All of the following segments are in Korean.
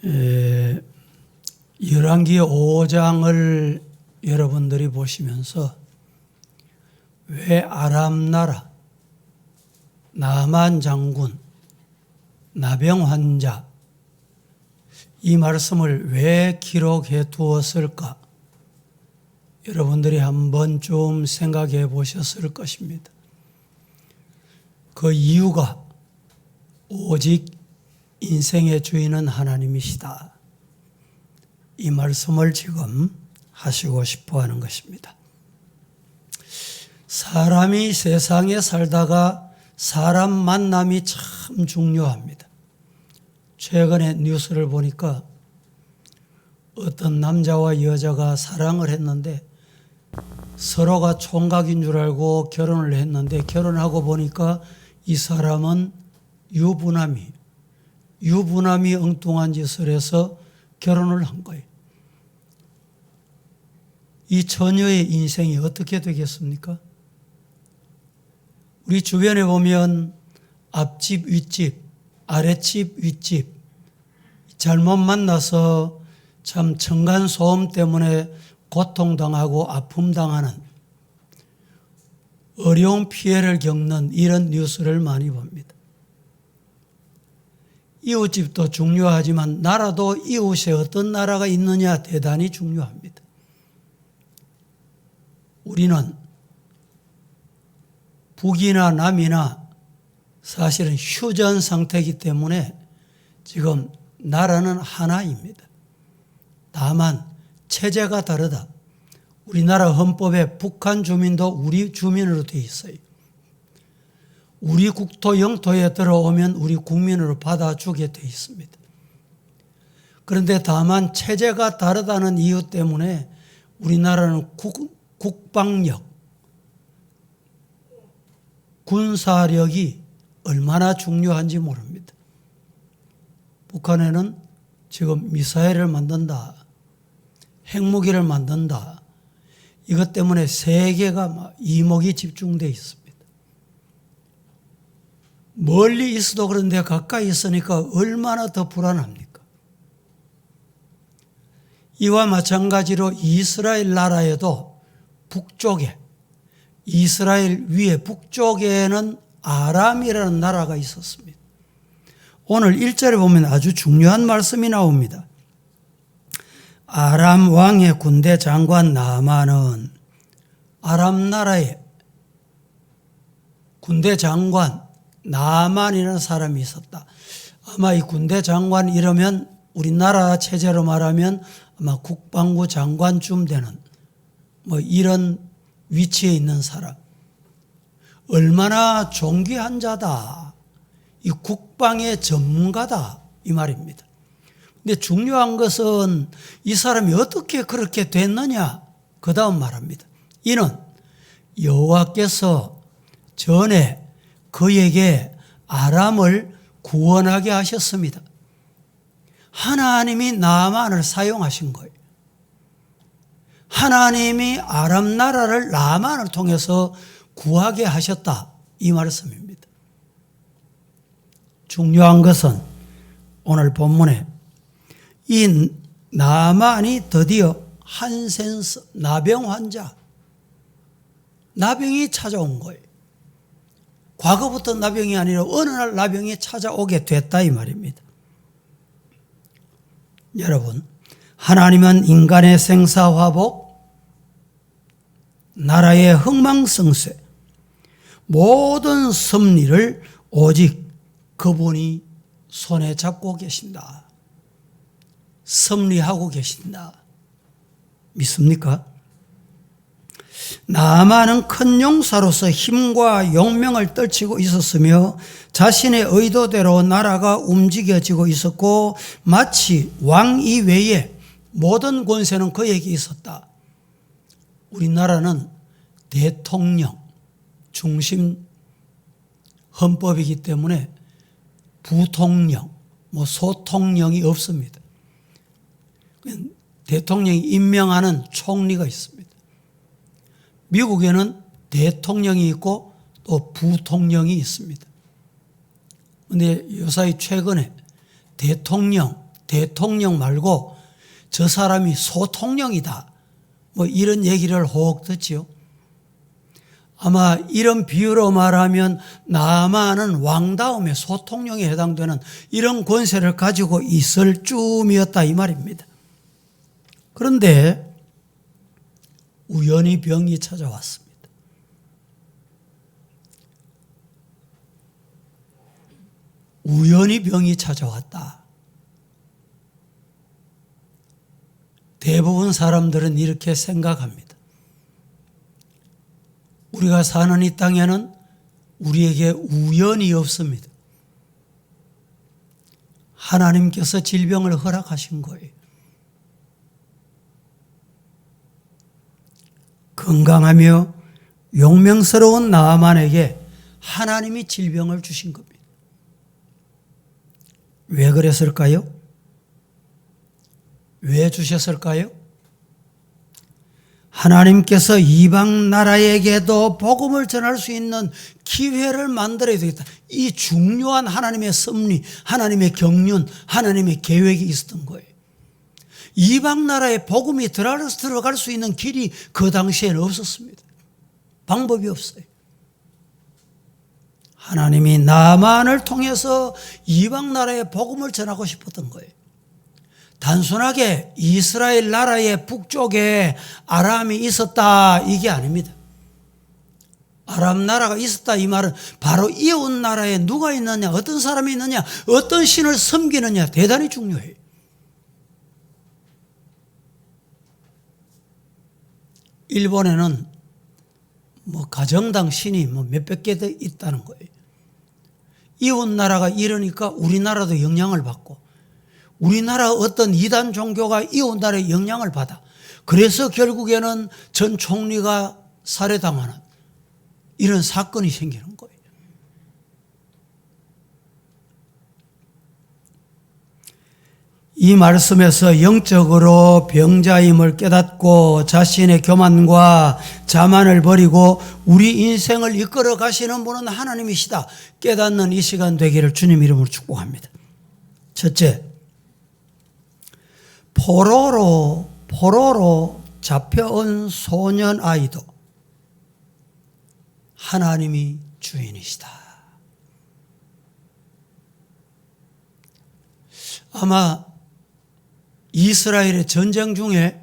열왕기 5장을 여러분들이 보시면서 왜 아람 나라, 나만 장군, 나병 환자 이 말씀을 왜 기록해 두었을까? 여러분들이 한번 좀 생각해 보셨을 것입니다. 그 이유가 오직 인생의 주인은 하나님이시다. 이 말씀을 지금 하시고 싶어 하는 것입니다. 사람이 세상에 살다가 사람 만남이 참 중요합니다. 최근에 뉴스를 보니까 어떤 남자와 여자가 사랑을 했는데 서로가 총각인 줄 알고 결혼을 했는데 결혼하고 보니까 이 사람은 유부남이 엉뚱한 짓을 해서 결혼을 한 거예요. 이 처녀의 인생이 어떻게 되겠습니까? 우리 주변에 보면 앞집, 윗집, 아랫집, 윗집 잘못 만나서 참 층간소음 때문에 고통당하고 아픔당하는 어려운 피해를 겪는 이런 뉴스를 많이 봅니다. 이웃집도 중요하지만 나라도 이웃에 어떤 나라가 있느냐 대단히 중요합니다. 우리는 북이나 남이나 사실은 휴전 상태이기 때문에 지금 나라는 하나입니다. 다만 체제가 다르다. 우리나라 헌법에 북한 주민도 우리 주민으로 되어 있어요. 우리 국토 영토에 들어오면 우리 국민으로 받아주게 되어 있습니다. 그런데 다만 체제가 다르다는 이유 때문에 우리나라는 국방력, 군사력이 얼마나 중요한지 모릅니다. 북한에는 지금 미사일을 만든다, 핵무기를 만든다. 이것 때문에 세계가 이목이 집중되어 있습니다. 멀리 있어도 그런데 가까이 있으니까 얼마나 더 불안합니까? 이와 마찬가지로 이스라엘 나라에도 북쪽에, 이스라엘 위에 북쪽에는 아람이라는 나라가 있었습니다. 오늘 1절에 보면 아주 중요한 말씀이 나옵니다. 아람 왕의 군대 장관 나아만은 아람 나라의 군대 장관 나아만이라는 사람이 있었다. 아마 이 군대 장관 이러면 우리나라 체제로 말하면 아마 국방부 장관쯤 되는 이런 위치에 있는 사람. 얼마나 존귀한 자다. 이 국방의 전문가다. 이 말입니다. 근데 중요한 것은 이 사람이 어떻게 그렇게 됐느냐? 그 다음 말합니다. 이는 여호와께서 전에 그에게 아람을 구원하게 하셨습니다. 하나님이 나아만을 사용하신 거예요. 하나님이 아람 나라를 나아만을 통해서 구하게 하셨다. 이 말씀입니다. 중요한 것은 오늘 본문에 이 나아만이 드디어 한센스 나병 환자, 나병이 찾아온 거예요. 과거부터 나병이 아니라 어느 날 나병이 찾아오게 됐다 이 말입니다. 여러분, 하나님은 인간의 생사화복, 나라의 흥망성쇠, 모든 섭리를 오직 그분이 손에 잡고 계신다. 섭리하고 계신다. 믿습니까? 나아만은 큰 용사로서 힘과 용명을 떨치고 있었으며 자신의 의도대로 나라가 움직여지고 있었고 마치 왕 이외에 모든 권세는 그에게 있었다. 우리나라는 대통령 중심 헌법이기 때문에 부통령, 소통령이 없습니다. 대통령이 임명하는 총리가 있습니다. 미국에는 대통령이 있고 또 부통령이 있습니다. 그런데 요사이 최근에 대통령, 대통령 말고 저 사람이 소통령이다. 뭐 이런 얘기를 혹 듣지요. 아마 이런 비유로 말하면 나아만은 왕다움의 소통령에 해당되는 이런 권세를 가지고 있을 쯤이었다 이 말입니다. 그런데 우연히 병이 찾아왔습니다. 우연히 병이 찾아왔다. 대부분 사람들은 이렇게 생각합니다. 우리가 사는 이 땅에는 우리에게 우연이 없습니다. 하나님께서 질병을 허락하신 거예요. 건강하며 용명스러운 나아만에게 하나님이 질병을 주신 겁니다. 왜 그랬을까요? 왜 주셨을까요? 하나님께서 이방 나라에게도 복음을 전할 수 있는 기회를 만들어야 되겠다. 이 중요한 하나님의 섭리, 하나님의 경륜, 하나님의 계획이 있었던 거예요. 이방 나라에 복음이 들어갈 수 있는 길이 그 당시에는 없었습니다. 방법이 없어요. 하나님이 나만을 통해서 이방 나라에 복음을 전하고 싶었던 거예요. 단순하게 이스라엘 나라의 북쪽에 아람이 있었다 이게 아닙니다. 아람 나라가 있었다 이 말은 바로 이웃 나라에 누가 있느냐, 어떤 사람이 있느냐, 어떤 신을 섬기느냐 대단히 중요해요. 일본에는 뭐 가정당 신이 뭐 몇백 개 있다는 거예요. 이웃 나라가 이러니까 우리나라도 영향을 받고 우리나라 어떤 이단 종교가 이웃 나라에 영향을 받아. 그래서 결국에는 전 총리가 살해당하는 이런 사건이 생기는 거예요. 이 말씀에서 영적으로 병자임을 깨닫고 자신의 교만과 자만을 버리고 우리 인생을 이끌어 가시는 분은 하나님이시다 깨닫는 이 시간 되기를 주님 이름으로 축복합니다. 첫째, 포로로 잡혀온 소년 아이도 하나님이 주인이시다. 아마 이스라엘의 전쟁 중에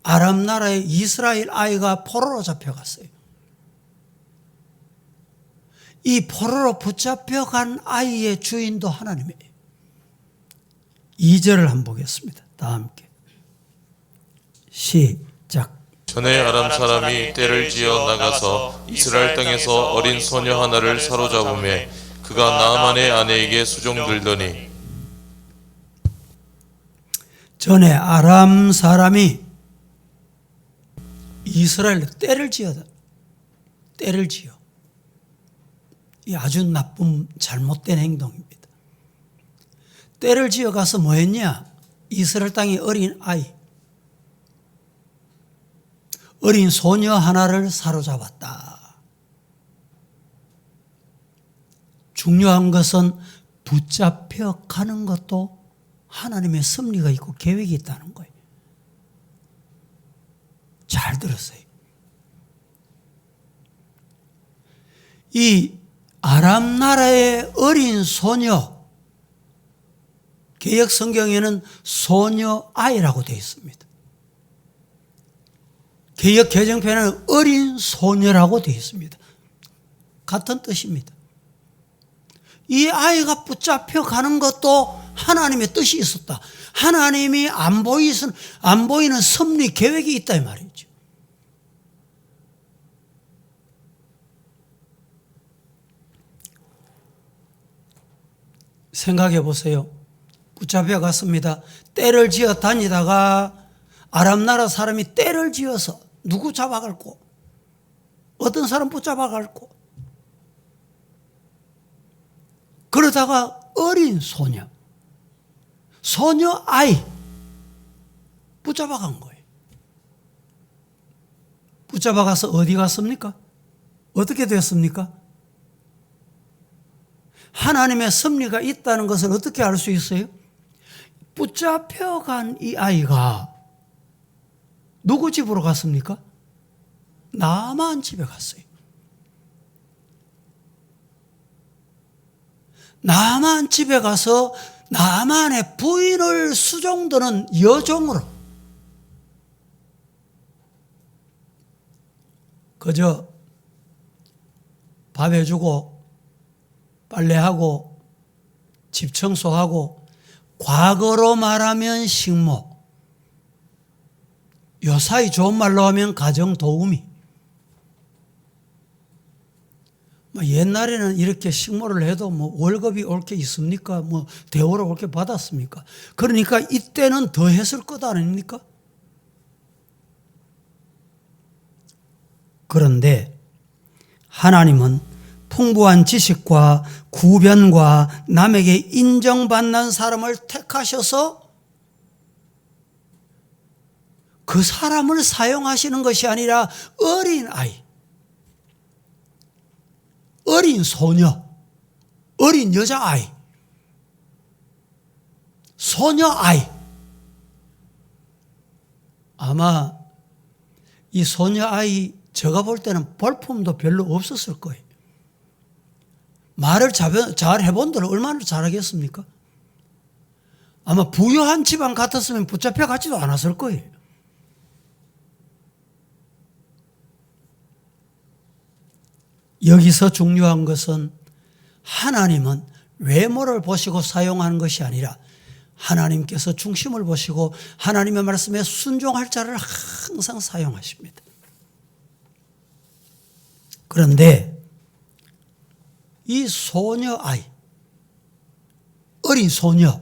아람 나라의 이스라엘 아이가 포로로 잡혀갔어요. 이 포로로 붙잡혀간 아이의 주인도 하나님이에요. 2절을 한번 보겠습니다. 다 함께 시작. 전에 아람 사람이 떼를 지어 나가서 이스라엘 땅에서 어린 소녀 하나를 사로잡음에 그가 나아만의 아내에게 수종들더니. 전에 아람 사람이 이스라엘 떼를 지어. 이 아주 나쁜 잘못된 행동입니다. 떼를 지어 가서 뭐 했냐? 이스라엘 땅의 어린 아이, 어린 소녀 하나를 사로잡았다. 중요한 것은 붙잡혀 가는 것도 하나님의 섭리가 있고 계획이 있다는 거예요. 잘 들었어요. 이 아람 나라의 어린 소녀, 개역 성경에는 소녀 아이라고 되어 있습니다. 개역 개정편에는 어린 소녀라고 되어 있습니다. 같은 뜻입니다. 이 아이가 붙잡혀 가는 것도 하나님의 뜻이 있었다. 하나님이 안 보이는 섭리 계획이 있다 이 말이죠. 생각해 보세요. 붙잡혀 갔습니다. 떼를 지어 다니다가 아람 나라 사람이 떼를 지어서 누구 잡아갈고 어떤 사람 붙잡아갈고 그러다가 어린 소녀 아이 붙잡아간 거예요. 붙잡아가서 어디 갔습니까? 어떻게 됐습니까? 하나님의 섭리가 있다는 것을 어떻게 알 수 있어요? 붙잡혀간 이 아이가 누구 집으로 갔습니까? 나만 집에 갔어요. 나만 집에 가서 나만의 부인을 수종드는 여종으로 그저 밥 해주고 빨래하고 집 청소하고 과거로 말하면 식모, 요사이 좋은 말로 하면 가정 도우미. 옛날에는 이렇게 식모를 해도 월급이 옳게 있습니까? 대우를 옳게 받았습니까? 그러니까 이때는 더 했을 것 아닙니까? 그런데 하나님은 풍부한 지식과 구변과 남에게 인정받는 사람을 택하셔서 그 사람을 사용하시는 것이 아니라 어린 아이, 어린 소녀, 어린 여자아이, 소녀아이. 아마 이 소녀아이 제가 볼 때는 볼품도 별로 없었을 거예요. 말을 잘 해본들 얼마나 잘하겠습니까? 아마 부유한 집안 같았으면 붙잡혀 가지도 않았을 거예요. 여기서 중요한 것은 하나님은 외모를 보시고 사용하는 것이 아니라 하나님께서 중심을 보시고 하나님의 말씀에 순종할 자를 항상 사용하십니다. 그런데 이 소녀 아이, 어린 소녀,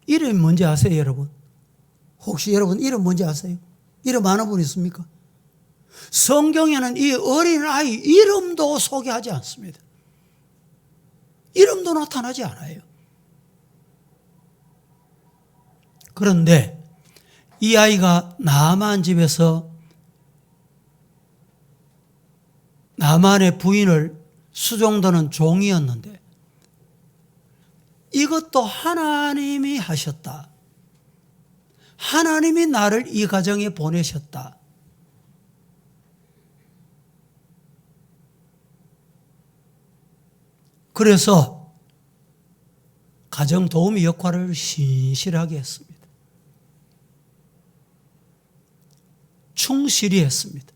이름이 뭔지 아세요, 여러분? 혹시 여러분 이름 뭔지 아세요? 이름 아는 분 있습니까? 성경에는 이 어린 아이 이름도 소개하지 않습니다. 이름도 나타나지 않아요. 그런데 이 아이가 나만 집에서 나만의 부인을 수종드는 종이었는데 이것도 하나님이 하셨다. 하나님이 나를 이 가정에 보내셨다. 그래서 가정 도우미 역할을 신실하게 했습니다. 충실히 했습니다.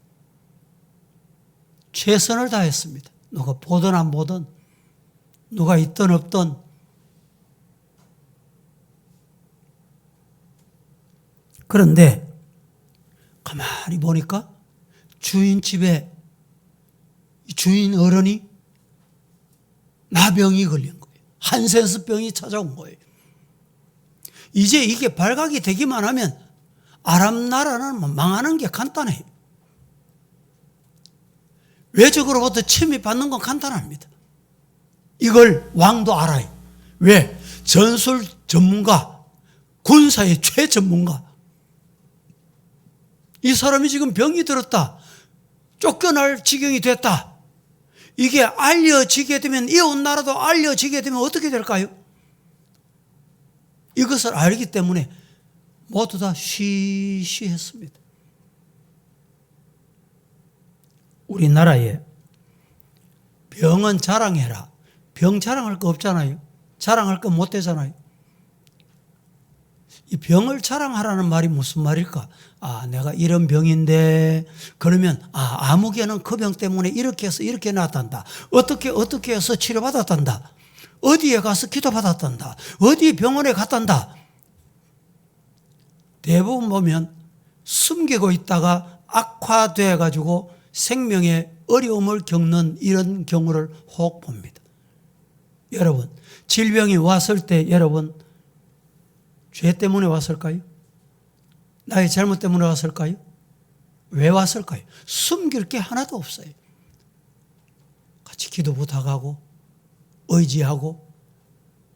최선을 다했습니다. 누가 보든 안 보든, 누가 있든 없든. 그런데 가만히 보니까 주인 집에 주인 어른이 나병이 걸린 거예요. 한센스병이 찾아온 거예요. 이제 이게 발각이 되기만 하면 아람 나라는 망하는 게 간단해요. 외적으로부터 침입받는 건 간단합니다. 이걸 왕도 알아요. 왜? 전술 전문가, 군사의 최전문가. 이 사람이 지금 병이 들었다. 쫓겨날 지경이 됐다. 이게 알려지게 되면, 이웃 나라도 알려지게 되면 어떻게 될까요? 이것을 알기 때문에 모두 다 쉬쉬했습니다. 우리나라에 병은 자랑해라. 병 자랑할 거 없잖아요. 자랑할 거 못 되잖아요. 이 병을 자랑하라는 말이 무슨 말일까? 내가 이런 병인데, 그러면, 아무개는 그 병 때문에 이렇게 해서 이렇게 나왔단다. 어떻게 해서 치료받았단다. 어디에 가서 기도받았단다. 어디 병원에 갔단다. 대부분 보면 숨기고 있다가 악화돼 가지고 생명의 어려움을 겪는 이런 경우를 혹 봅니다. 여러분, 질병이 왔을 때 여러분 죄 때문에 왔을까요? 나의 잘못 때문에 왔을까요? 왜 왔을까요? 숨길 게 하나도 없어요. 같이 기도 부탁하고 의지하고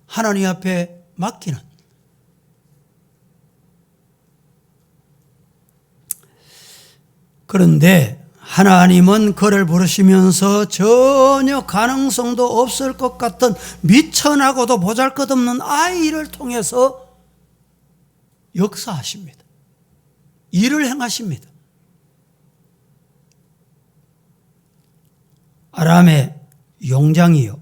하나님 앞에 맡기는. 그런데 하나님은 그를 부르시면서 전혀 가능성도 없을 것 같은 미천하고도 보잘것없는 아이를 통해서 역사하십니다. 일을 행하십니다. 아람의 용장이요,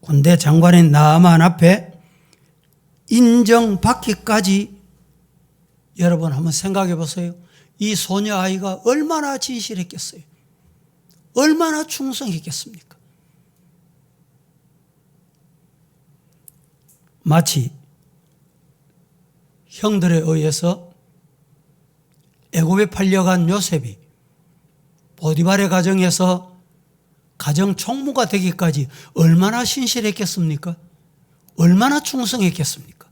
군대 장관인 나아만 앞에 인정받기까지 여러분 한번 생각해 보세요. 이 소녀 아이가 얼마나 진실했겠어요? 얼마나 충성했겠습니까? 마치 형들에 의해서 애굽에 팔려간 요셉이 보디발의 가정에서 가정 총무가 되기까지 얼마나 신실했겠습니까? 얼마나 충성했겠습니까?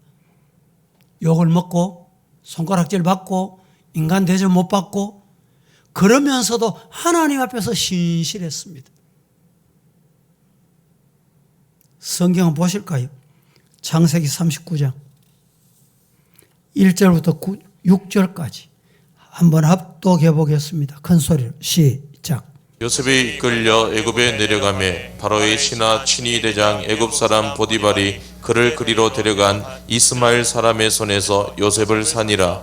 욕을 먹고 손가락질 받고 인간 대접 못 받고 그러면서도 하나님 앞에서 신실했습니다. 성경을 보실까요? 창세기 39장 1절부터 6절까지 한번 합독해 보겠습니다. 큰 소리로 시작. 요셉이 이끌려 애굽에 내려가매 바로의 신하 친위 대장 애굽 사람 보디발이 그를 그리로 데려간 이스마엘 사람의 손에서 요셉을 사니라.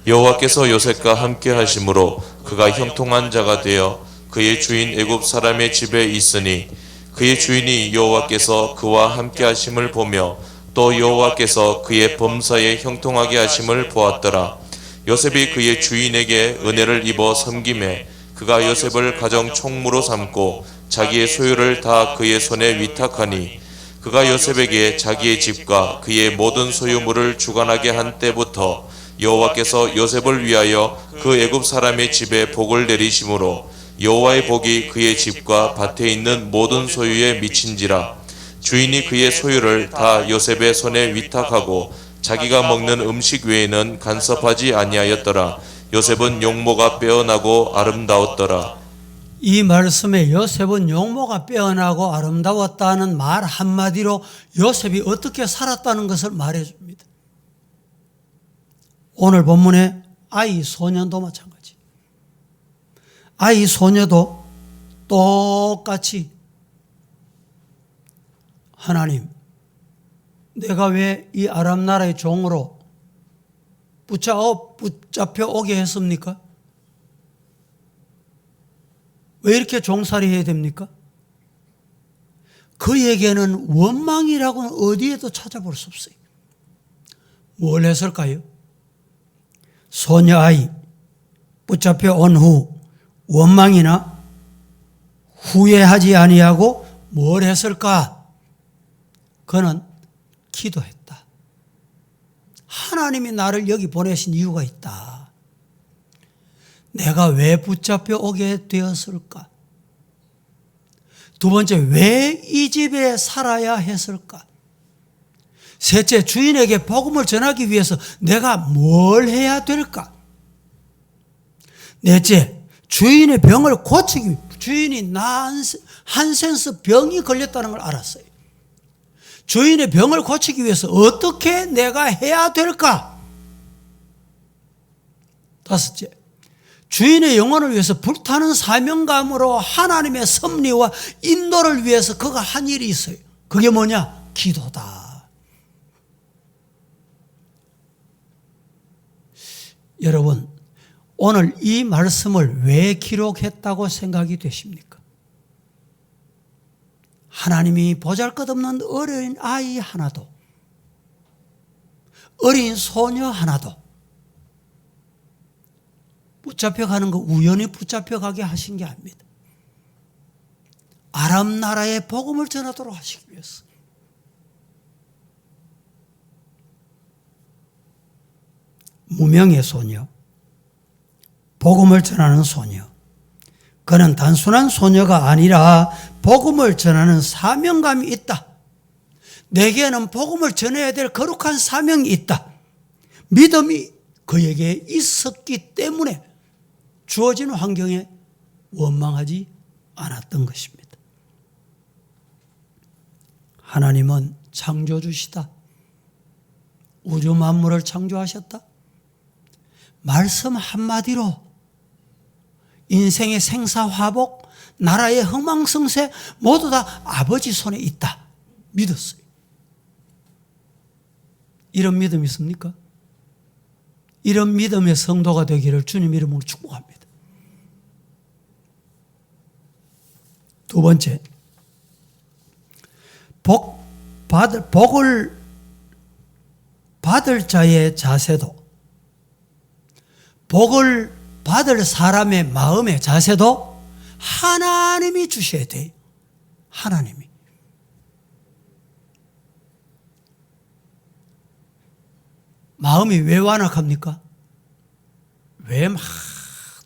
여호와께서 요셉과 함께 하심으로 그가 형통한 자가 되어 그의 주인 애굽 사람의 집에 있으니 그의 주인이 여호와께서 그와 함께 하심을 보며 또 여호와께서 그의 범사에 형통하게 하심을 보았더라. 요셉이 그의 주인에게 은혜를 입어 섬김에 그가 요셉을 가정 총무로 삼고 자기의 소유를 다 그의 손에 위탁하니 그가 요셉에게 자기의 집과 그의 모든 소유물을 주관하게 한 때부터 여호와께서 요셉을 위하여 그 애굽 사람의 집에 복을 내리심으로 여호와의 복이 그의 집과 밭에 있는 모든 소유에 미친지라. 주인이 그의 소유를 다 요셉의 손에 위탁하고 자기가 먹는 음식 외에는 간섭하지 아니하였더라. 요셉은 용모가 빼어나고 아름다웠더라. 이 말씀에 요셉은 용모가 빼어나고 아름다웠다는 말 한마디로 요셉이 어떻게 살았다는 것을 말해줍니다. 오늘 본문의 아이 소년도 마찬가지. 아이 소녀도 똑같이 하나님, 내가 왜 이 아람 나라의 종으로 붙잡혀 오게 했습니까? 왜 이렇게 종살이 해야 됩니까? 그에게는 원망이라고는 어디에도 찾아볼 수 없어요. 뭘 했을까요? 소녀 아이 붙잡혀 온 후 원망이나 후회하지 아니하고 뭘 했을까? 그는 기도했다. 하나님이 나를 여기 보내신 이유가 있다. 내가 왜 붙잡혀 오게 되었을까? 두 번째, 왜 이 집에 살아야 했을까? 셋째, 주인에게 복음을 전하기 위해서 내가 뭘 해야 될까? 넷째, 주인의 병을 고치기 위해 주인이 한센스 병이 걸렸다는 걸 알았어요. 주인의 병을 고치기 위해서 어떻게 내가 해야 될까? 다섯째, 주인의 영혼을 위해서 불타는 사명감으로 하나님의 섭리와 인도를 위해서 그가 한 일이 있어요. 그게 뭐냐? 기도다. 여러분, 오늘 이 말씀을 왜 기록했다고 생각이 되십니까? 하나님이 보잘것없는 어린 아이 하나도, 어린 소녀 하나도 붙잡혀가는 거 우연히 붙잡혀가게 하신 게 아닙니다. 아람 나라에 복음을 전하도록 하시기 위해서. 무명의 소녀, 복음을 전하는 소녀. 그는 단순한 소녀가 아니라 복음을 전하는 사명감이 있다. 내게는 복음을 전해야 될 거룩한 사명이 있다. 믿음이 그에게 있었기 때문에 주어진 환경에 원망하지 않았던 것입니다. 하나님은 창조주시다. 우주 만물을 창조하셨다. 말씀 한마디로 인생의 생사화복, 나라의 흥망성쇠 모두 다 아버지 손에 있다 믿었어요. 이런 믿음이 있습니까? 이런 믿음의 성도가 되기를 주님 이름으로 축복합니다. 두 번째, 복을 받을 자의 자세도, 복을 받을 사람의 마음의 자세도 하나님이 주셔야 돼요. 하나님이. 마음이 왜 완악합니까? 왜 막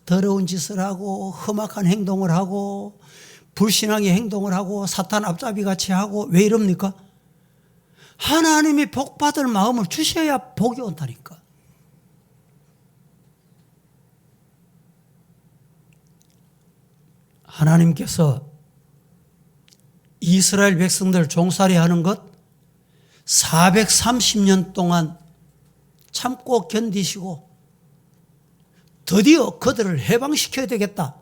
더러운 짓을 하고 험악한 행동을 하고 불신앙의 행동을 하고 사탄 앞잡이 같이 하고 왜 이럽니까? 하나님이 복 받을 마음을 주셔야 복이 온다니까. 하나님께서 이스라엘 백성들 종살이 하는 것 430년 동안 참고 견디시고 드디어 그들을 해방시켜야 되겠다.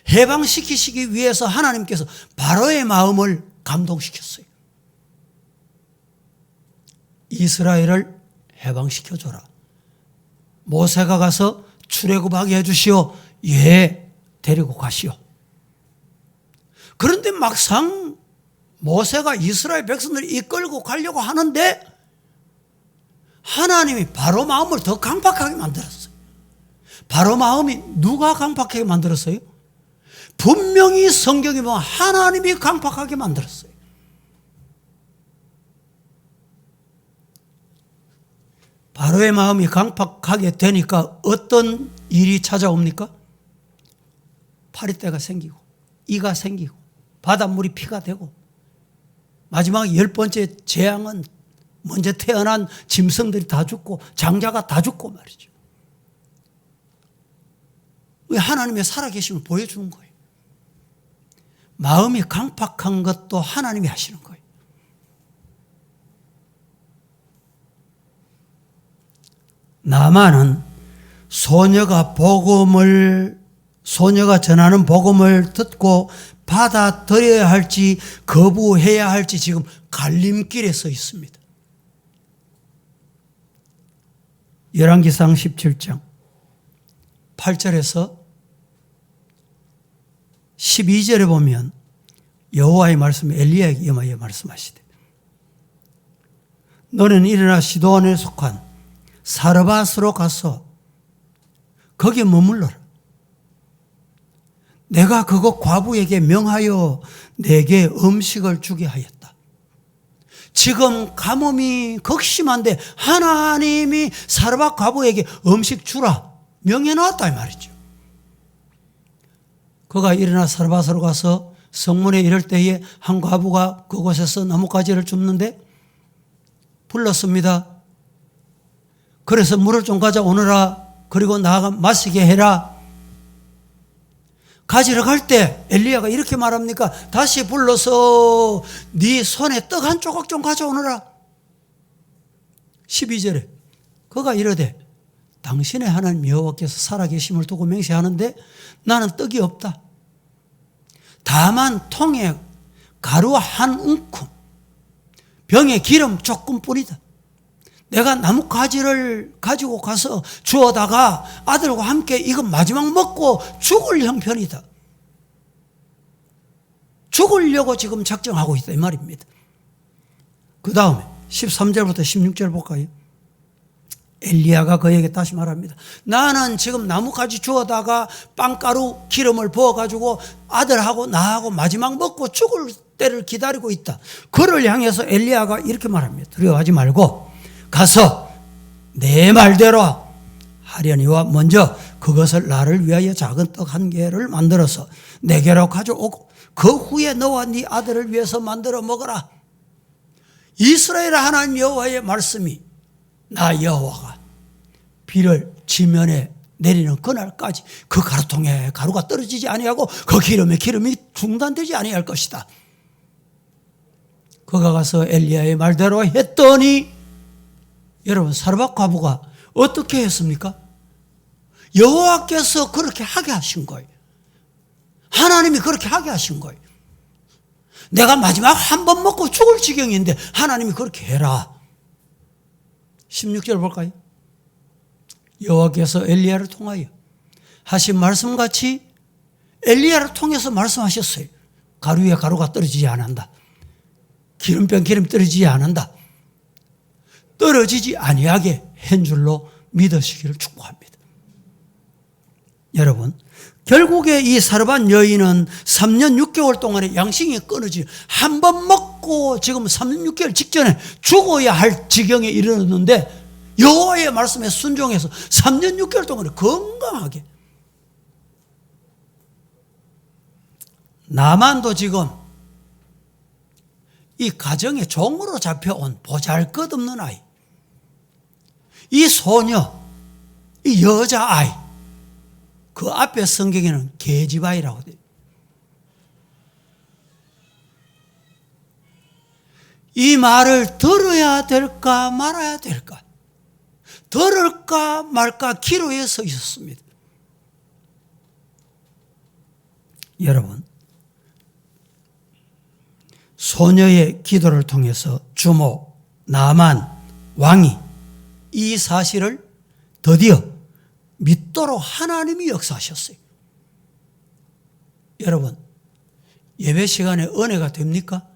해방시키시기 위해서 하나님께서 바로의 마음을 감동시켰어요. 이스라엘을 해방시켜줘라. 모세가 가서 출애굽하게 해주시오. 예, 데리고 가시오. 그런데 막상 모세가 이스라엘 백성들을 이끌고 가려고 하는데 하나님이 바로 마음을 더 강팍하게 만들었어요. 바로 마음이 누가 강팍하게 만들었어요? 분명히 성경에 보면 하나님이 강팍하게 만들었어요. 바로의 마음이 강팍하게 되니까 어떤 일이 찾아옵니까? 파리떼가 생기고 이가 생기고 바닷물이 피가 되고 마지막 10번째 재앙은 먼저 태어난 짐승들이 다 죽고 장자가 다 죽고 말이죠. 하나님의 살아계심을 보여주는 거예요. 마음이 강팍한 것도 하나님이 하시는 거예요. 나만은 소녀가 전하는 복음을 듣고 받아들여야 할지 거부해야 할지 지금 갈림길에 서 있습니다. 열왕기상 17장 8절에서 12절에 보면 여호와의 말씀이 엘리야에게 임하여 말씀하시되 너는 일어나 시도안에 속한 사르밧으로 가서 거기에 머물러라. 내가 그곳 과부에게 명하여 내게 음식을 주게 하였다. 지금 가뭄이 극심한데 하나님이 사르밧 과부에게 음식 주라 명해놨다 이 말이죠. 그가 일어나 사르밧으로 가서 성문에 이를 때에 한 과부가 그곳에서 나뭇가지를 줍는데 불렀습니다. 그래서 물을 좀 가져오너라. 그리고 나아가 마시게 해라. 가지러 갈 때 엘리야가 이렇게 말합니까? 다시 불러서 네 손에 떡 한 조각 좀 가져오너라. 12절에 그가 이르되 당신의 하나님 여호와께서 살아계심을 두고 맹세하는데 나는 떡이 없다. 다만 통에 가루 한 움큼 병에 기름 조금뿐이다. 내가 나뭇가지를 가지고 가서 주워다가 아들과 함께 이건 마지막 먹고 죽을 형편이다. 죽으려고 지금 작정하고 있다 이 말입니다. 그 다음에 13절부터 16절 볼까요? 엘리야가 그에게 다시 말합니다. 나는 지금 나뭇가지 주워다가 빵가루 기름을 부어가지고 아들하고 나하고 마지막 먹고 죽을 때를 기다리고 있다. 그를 향해서 엘리야가 이렇게 말합니다. 두려워하지 말고 가서 내 말대로 하려니와 먼저 그것을 나를 위하여 작은 떡 한 개를 만들어서 내게로 가져오고 그 후에 너와 네 아들을 위해서 만들어 먹어라. 이스라엘 하나님 여호와의 말씀이 나 여호와가 비를 지면에 내리는 그날까지 그 가루통에 가루가 떨어지지 아니하고 그 기름에 기름이 중단되지 아니할 것이다. 그가 가서 엘리야의 말대로 했더니 여러분 사르밧 과부가 어떻게 했습니까? 여호와께서 그렇게 하게 하신 거예요. 하나님이 그렇게 하게 하신 거예요. 내가 마지막 한 번 먹고 죽을 지경인데 하나님이 그렇게 해라. 16절 볼까요? 여호와께서 엘리야를 통하여 하신 말씀같이 엘리야를 통해서 말씀하셨어요. 가루 위에 가루가 떨어지지 않는다. 기름병 기름 떨어지지 않는다. 떨어지지 아니하게 한 줄로 믿으시기를 축복합니다. 여러분, 결국에 이 사르반 여인은 3년 6개월 동안에 양식이 끊어지 한 번 먹고 지금 3년 6개월 직전에 죽어야 할 지경에 이르렀는데 여호와의 말씀에 순종해서 3년 6개월 동안에 건강하게. 나만도 지금 이 가정의 종으로 잡혀온 보잘것없는 아이, 이 소녀, 이 여자아이, 그 앞에 성경에는 계집아이라고 돼요. 이 말을 들어야 될까 말아야 될까, 들을까 말까 기로에 서 있었습니다. 여러분, 소녀의 기도를 통해서 주모 나만 왕이 이 사실을 드디어 믿도록 하나님이 역사하셨어요. 여러분, 예배 시간에 은혜가 됩니까?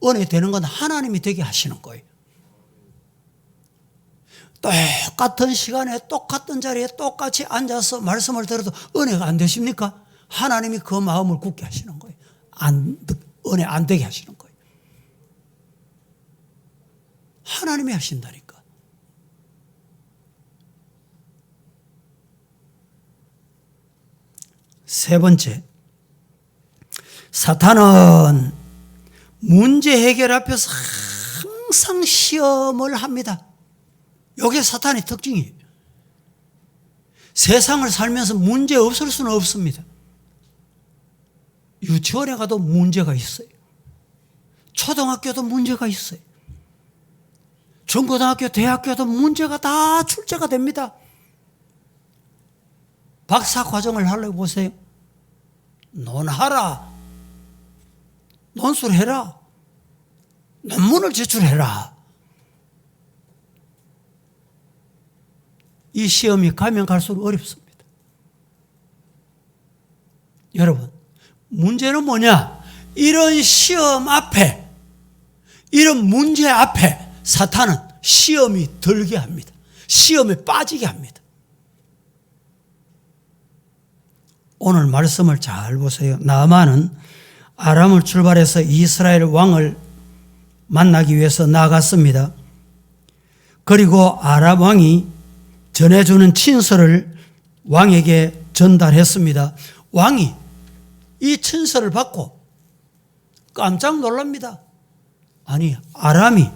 은혜 되는 건 하나님이 되게 하시는 거예요. 똑같은 시간에 똑같은 자리에 똑같이 앉아서 말씀을 들어도 은혜가 안 되십니까? 하나님이 그 마음을 굳게 하시는 거예요. 은혜 안 되게 하시는 거예요. 하나님이 하신다니까. 세 번째, 사탄은 문제 해결 앞에서 항상 시험을 합니다. 이게 사탄의 특징이에요. 세상을 살면서 문제 없을 수는 없습니다. 유치원에 가도 문제가 있어요. 초등학교도 문제가 있어요. 중고등학교, 대학교도 문제가 다 출제가 됩니다. 박사 과정을 하려고 보세요. 논하라. 논술해라. 논문을 제출해라. 이 시험이 가면 갈수록 어렵습니다. 여러분, 문제는 뭐냐? 이런 시험 앞에, 이런 문제 앞에 사탄은 시험이 들게 합니다. 시험에 빠지게 합니다. 오늘 말씀을 잘 보세요. 나아만은 아람을 출발해서 이스라엘 왕을 만나기 위해서 나갔습니다. 그리고 아람 왕이 전해주는 친서를 왕에게 전달했습니다. 왕이 이 친서를 받고 깜짝 놀랍니다. 아니, 아람이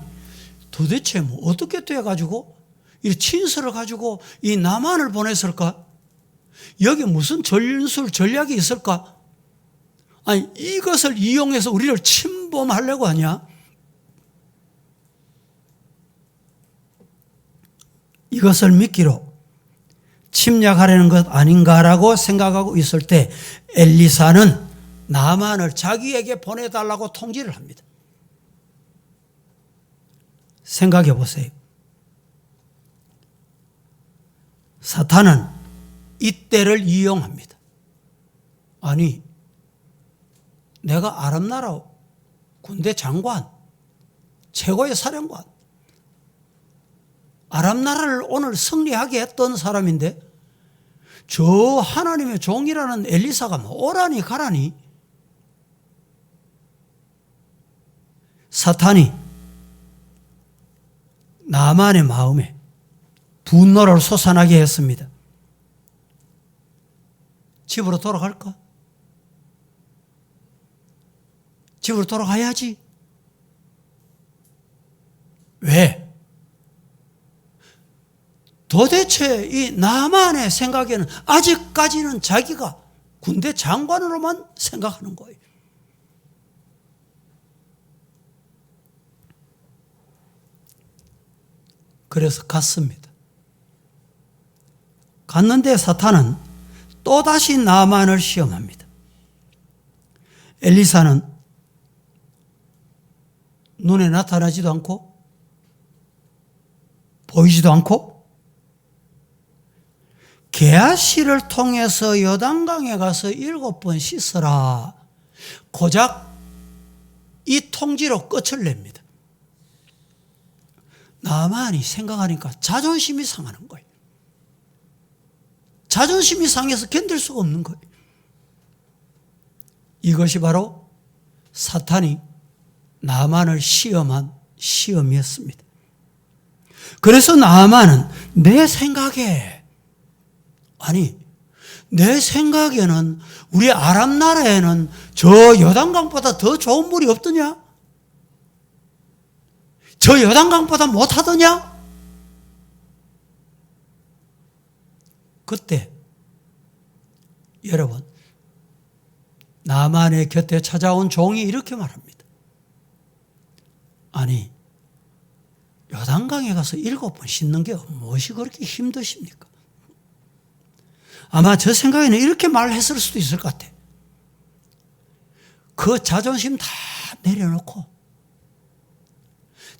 도대체 뭐 어떻게 돼가지고 이 친서를 가지고 이 나만을 보냈을까? 여기 무슨 전술 전략이 있을까? 아니, 이것을 이용해서 우리를 침범하려고 하냐? 이것을 미끼로 침략하려는 것 아닌가라고 생각하고 있을 때 엘리사는 나만을 자기에게 보내달라고 통지를 합니다. 생각해 보세요. 사탄은 이때를 이용합니다. 아니, 내가 아람 나라 군대 장관, 최고의 사령관, 아람 나라를 오늘 승리하게 했던 사람인데 저 하나님의 종이라는 엘리사가 뭐 오라니 가라니. 사탄이 나만의 마음에 분노를 솟아나게 했습니다. 집으로 돌아갈까? 집으로 돌아가야지. 왜? 도대체 이 나만의 생각에는 아직까지는 자기가 군대 장관으로만 생각하는 거예요. 그래서 갔습니다. 갔는데 사탄은 또다시 나만을 시험합니다. 엘리사는 눈에 나타나지도 않고 보이지도 않고 게하시를 통해서 요단강에 가서 7번 씻어라. 고작 이 통지로 끝을 냅니다. 나만이 생각하니까 자존심이 상하는 거예요. 자존심이 상해서 견딜 수가 없는 거예요. 이것이 바로 사탄이 나만을 시험한 시험이었습니다. 그래서 나만은 내 생각에는 우리 아람 나라에는 저 요단강보다 더 좋은 물이 없더냐? 저 요단강보다 못하더냐? 그때 여러분 나만의 곁에 찾아온 종이 이렇게 말합니다. 아니 요단강에 가서 7번 씻는 게 무엇이 그렇게 힘드십니까? 아마 저 생각에는 이렇게 말했을 수도 있을 것 같아. 그 자존심 다 내려놓고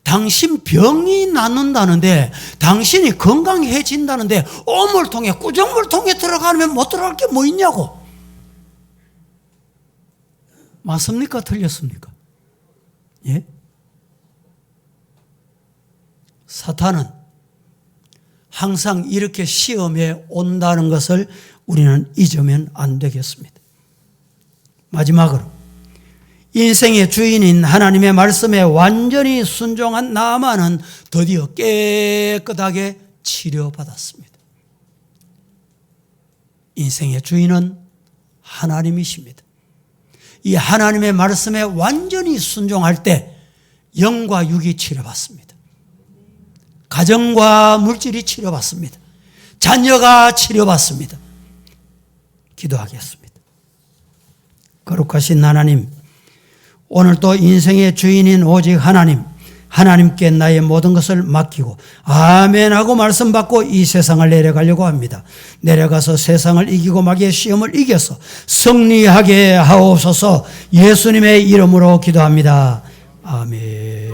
당신 병이 낫는다는데 당신이 건강해진다는데 오물통에 꾸정물통에 들어가면 못 들어갈 게 뭐 있냐고. 맞습니까? 틀렸습니까? 예? 사탄은 항상 이렇게 시험에 온다는 것을 우리는 잊으면 안 되겠습니다. 마지막으로 인생의 주인인 하나님의 말씀에 완전히 순종한 나만은 드디어 깨끗하게 치료받았습니다. 인생의 주인은 하나님이십니다. 이 하나님의 말씀에 완전히 순종할 때 영과 육이 치료받습니다. 가정과 물질이 치료받습니다. 자녀가 치료받습니다. 기도하겠습니다. 거룩하신 하나님, 오늘도 인생의 주인인 오직 하나님께 나의 모든 것을 맡기고 아멘 하고 말씀 받고 이 세상을 내려가려고 합니다. 내려가서 세상을 이기고 마귀의 시험을 이겨서 승리하게 하옵소서. 예수님의 이름으로 기도합니다. 아멘.